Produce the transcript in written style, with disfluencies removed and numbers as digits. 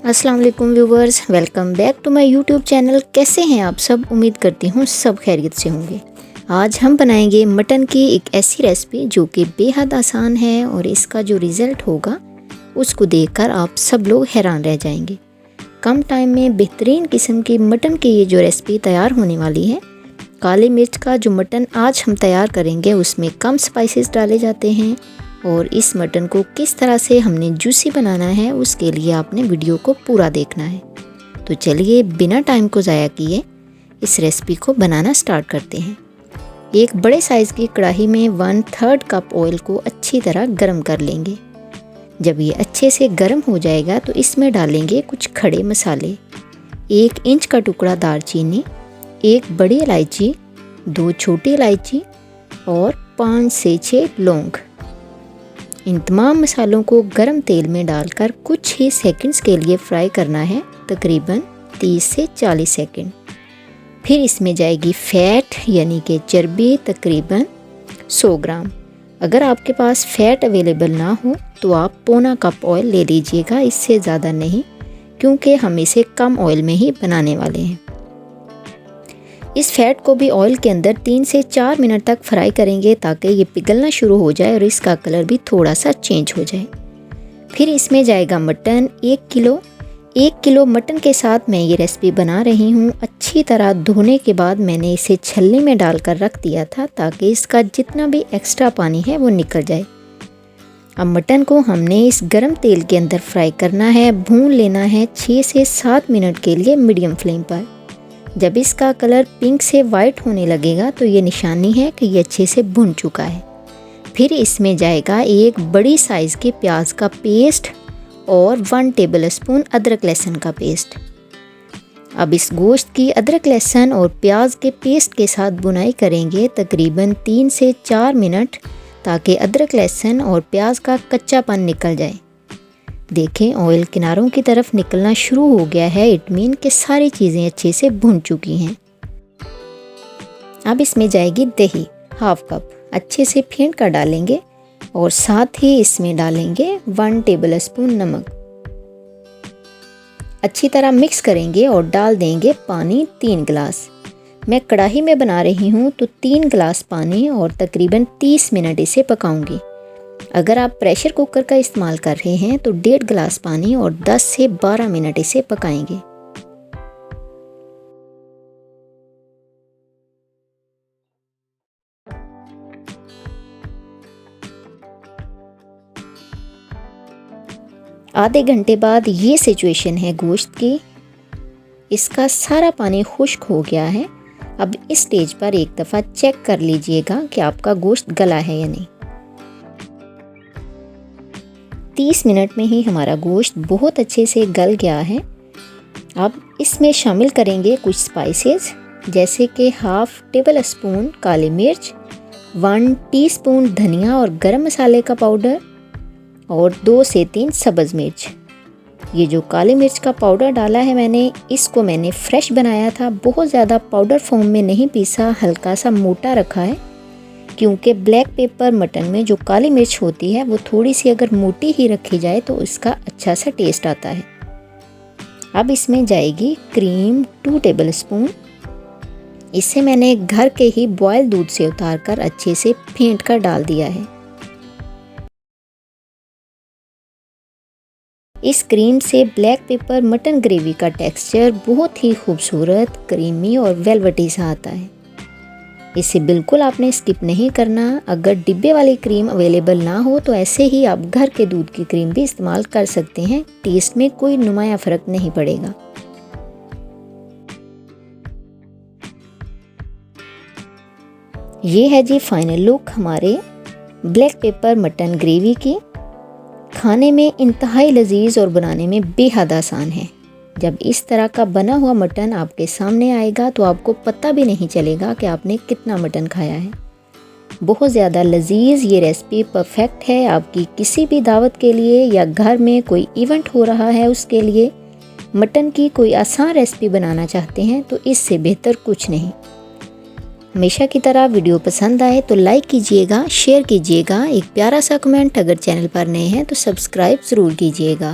अस्सलाम वालेकुम viewers, welcome back to my YouTube channel. कैसे हैं आप सब? उम्मीद करती हूँ सब खैरियत से होंगे। आज हम बनाएंगे मटन की एक ऐसी रेसिपी जो कि बेहद आसान है और इसका जो रिज़ल्ट होगा उसको देखकर आप सब लोग हैरान रह जाएंगे। कम टाइम में बेहतरीन किस्म की मटन की ये जो रेसिपी तैयार होने वाली है। काली मिर्च का जो मटन आज हम तैयार करेंगे उसमें कम स्पाइसेस डाले जाते हैं और इस मटन को किस तरह से हमने जूसी बनाना है उसके लिए आपने वीडियो को पूरा देखना है। तो चलिए बिना टाइम को ज़ाया किए इस रेसिपी को बनाना स्टार्ट करते हैं। एक बड़े साइज़ की कढ़ाई में 1/3 कप ऑयल को अच्छी तरह गर्म कर लेंगे। जब ये अच्छे से गर्म हो जाएगा तो इसमें डालेंगे कुछ खड़े मसाले, 1 इंच का टुकड़ा दालचीनी, 1 बड़ी इलायची, 2 छोटी इलायची और 5 से 6 लौंग। इन तमाम मसालों को गरम तेल में डालकर कुछ ही सेकंड्स के लिए फ्राई करना है, तकरीबन 30 से 40 सेकंड। फिर इसमें जाएगी फ़ैट यानी कि चर्बी, तकरीबन 100 ग्राम। अगर आपके पास फ़ैट अवेलेबल ना हो तो आप पौना कप ऑयल ले लीजिएगा, इससे ज़्यादा नहीं, क्योंकि हम इसे कम ऑयल में ही बनाने वाले हैं। इस फैट को भी ऑयल के अंदर 3 से 4 मिनट तक फ्राई करेंगे ताकि ये पिघलना शुरू हो जाए और इसका कलर भी थोड़ा सा चेंज हो जाए। फिर इसमें जाएगा मटन 1 किलो। 1 किलो मटन के साथ मैं ये रेसिपी बना रही हूँ। अच्छी तरह धोने के बाद मैंने इसे छलनी में डालकर रख दिया था ताकि इसका जितना भी एक्स्ट्रा पानी है वो निकल जाए। अब मटन को हमने इस गरम तेल के अंदर फ्राई करना है, भून लेना है 6 से 7 मिनट के लिए मीडियम फ्लेम पर। जब इसका कलर पिंक से वाइट होने लगेगा तो ये निशानी है कि ये अच्छे से भुन चुका है। फिर इसमें जाएगा एक बड़ी साइज़ के प्याज का पेस्ट और 1 टेबल स्पून अदरक लहसुन का पेस्ट। अब इस गोश्त की अदरक लहसुन और प्याज के पेस्ट के साथ बुनाई करेंगे तकरीबन 3 से 4 मिनट ताकि अदरक लहसुन और प्याज का कच्चापन निकल जाए। देखें ऑयल किनारों की तरफ निकलना शुरू हो गया है, इट मीन कि सारी चीज़ें अच्छे से भुन चुकी हैं। अब इसमें जाएगी दही 1/2 कप, अच्छे से फेंट कर डालेंगे और साथ ही इसमें डालेंगे 1 टेबल स्पून नमक। अच्छी तरह मिक्स करेंगे और डाल देंगे पानी 3 गिलास। मैं कढ़ाई में बना रही हूँ तो 3 गिलास पानी और तकरीबन 30 मिनट इसे पकाऊंगी। अगर आप प्रेशर कुकर का इस्तेमाल कर रहे हैं तो 1.5 गिलास पानी और 10 से 12 मिनट इसे पकाएंगे। आधे घंटे बाद ये सिचुएशन है गोश्त की, इसका सारा पानी खुश्क हो गया है। अब इस स्टेज पर एक दफ़ा चेक कर लीजिएगा कि आपका गोश्त गला है या नहीं। 30 मिनट में ही हमारा गोश्त बहुत अच्छे से गल गया है। अब इसमें शामिल करेंगे कुछ स्पाइसेस जैसे कि 1/2 टेबल स्पून काली मिर्च, 1 टीस्पून धनिया और गरम मसाले का पाउडर और 2 से 3 सब्ज़ मिर्च। ये जो काली मिर्च का पाउडर डाला है इसको मैंने फ्रेश बनाया था, बहुत ज़्यादा पाउडर फॉर्म में नहीं पीसा, हल्का सा मोटा रखा है, क्योंकि ब्लैक पेपर मटन में जो काली मिर्च होती है वो थोड़ी सी अगर मोटी ही रखी जाए तो इसका अच्छा सा टेस्ट आता है। अब इसमें जाएगी क्रीम 2 टेबल स्पून। इसे मैंने घर के ही बॉयल दूध से उतारकर अच्छे से फेंट कर डाल दिया है। इस क्रीम से ब्लैक पेपर मटन ग्रेवी का टेक्सचर बहुत ही खूबसूरत, क्रीमी और वेलवेटी सा आता है। इसे बिल्कुल आपने स्किप नहीं करना। अगर डिब्बे वाली क्रीम अवेलेबल ना हो तो ऐसे ही आप घर के दूध की क्रीम भी इस्तेमाल कर सकते हैं, टेस्ट में कोई नुमाया फ़र्क नहीं पड़ेगा। ये है जी फाइनल लुक हमारे ब्लैक पेपर मटन ग्रेवी की। खाने में इंतहाई लजीज और बनाने में बेहद आसान है। जब इस तरह का बना हुआ मटन आपके सामने आएगा तो आपको पता भी नहीं चलेगा कि आपने कितना मटन खाया है। बहुत ज़्यादा लजीज ये रेसिपी परफेक्ट है आपकी किसी भी दावत के लिए या घर में कोई इवेंट हो रहा है उसके लिए। मटन की कोई आसान रेसिपी बनाना चाहते हैं तो इससे बेहतर कुछ नहीं। हमेशा की तरह वीडियो पसंद आए तो लाइक कीजिएगा, शेयर कीजिएगा, एक प्यारा सा कमेंट, अगर चैनल पर नए हैं तो सब्सक्राइब ज़रूर कीजिएगा।